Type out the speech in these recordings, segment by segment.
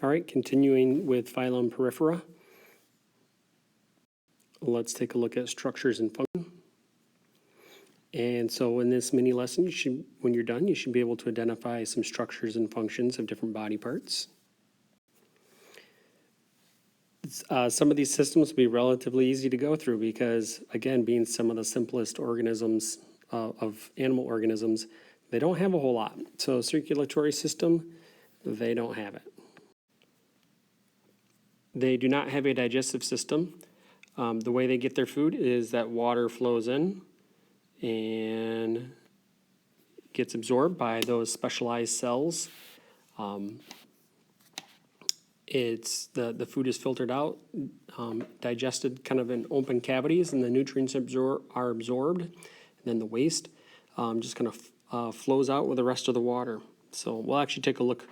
All right, continuing with phylum Porifera. Let's take a look at structures and function. And so in this mini lesson, when you're done, you should be able to identify some structures and functions of different body parts. Some of these systems will be relatively easy to go through because, again, being some of the simplest organisms of animal organisms, they don't have a whole lot. So circulatory system, they don't have it. They do not have a digestive system. The way they get their food is that water flows in and gets absorbed by those specialized cells. The food is filtered out, digested kind of in open cavities, and the nutrients are absorbed. And then the waste just kind of flows out with the rest of the water. So we'll actually take a look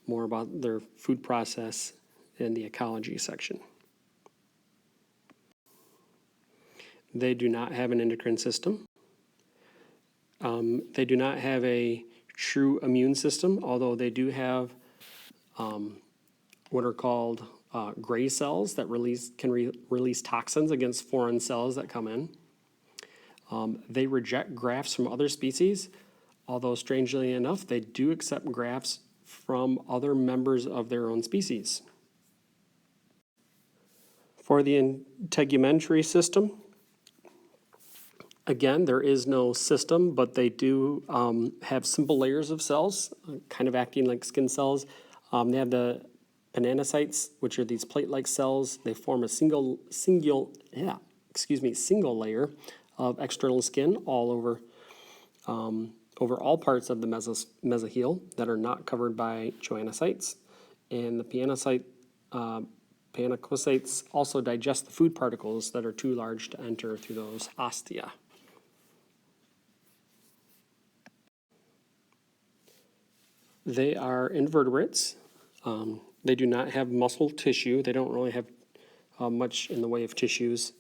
more about their food process in the ecology section. They do not have an endocrine system. They do not have a true immune system, although they do have what are called gray cells that can release toxins against foreign cells that come in. They reject grafts from other species, although strangely enough, they do accept grafts from other members of their own species. For the integumentary system, again, there is no system, but they do have simple layers of cells, kind of acting like skin cells. They have the panacytes, which are these plate-like cells. They form a single layer of external skin all over all parts of the mesohyl that are not covered by choanocytes. And the panacocytes also digest the food particles that are too large to enter through those ostia. They are invertebrates. They do not have muscle tissue. They don't really have much in the way of tissues,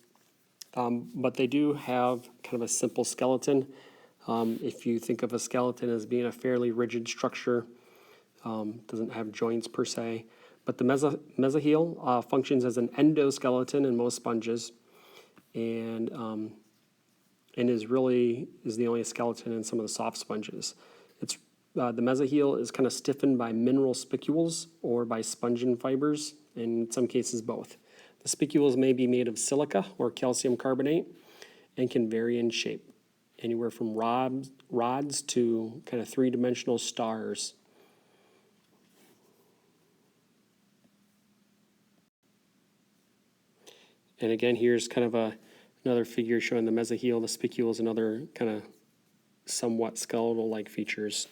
but they do have kind of a simple skeleton. If you think of a skeleton as being a fairly rigid structure, doesn't have joints per se, but the mesohyl functions as an endoskeleton in most sponges, and is the only skeleton in some of the soft sponges. The mesohyl is kind of stiffened by mineral spicules or by spongin fibers, and in some cases both. The spicules may be made of silica or calcium carbonate and can vary in shape, anywhere from rods to kind of three-dimensional stars. And again, here's kind of another figure showing the mesohyl, the spicules, and other kind of somewhat skeletal-like features.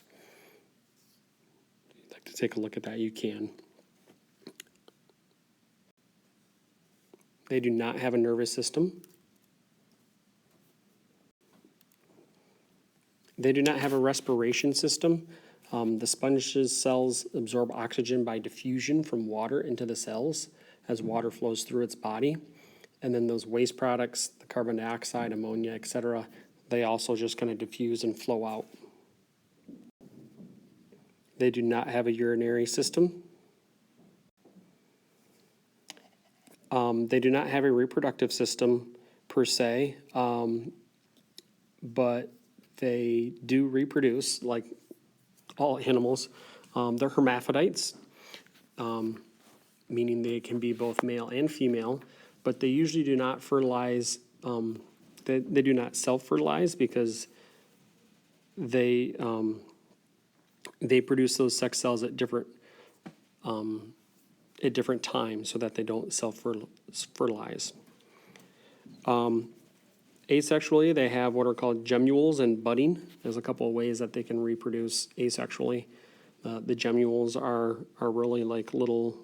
If you'd like to take a look at that, you can. They do not have a nervous system. They do not have a respiration system. The sponge's cells absorb oxygen by diffusion from water into the cells as water flows through its body. And then those waste products, the carbon dioxide, ammonia, etc., they also just kind of diffuse and flow out. They do not have a urinary system. They do not have a reproductive system per se, but they do reproduce like all animals. They're hermaphrodites, meaning they can be both male and female, but they usually do not fertilize. They do not self-fertilize because they produce those sex cells at different times so that they don't self-fertilize. Asexually, they have what are called gemmules and budding. There's a couple of ways that they can reproduce asexually. The gemmules are really like little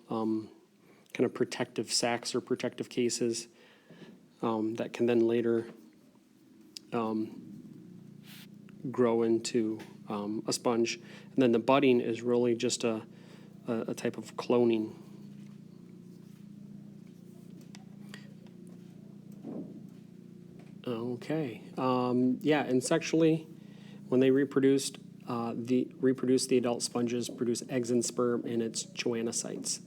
kind of protective sacs or protective cases that can then later grow into a sponge. And then the budding is really just a type of cloning. Okay. And sexually, when they reproduce, the adult sponges produce eggs and sperm in its choanocytes.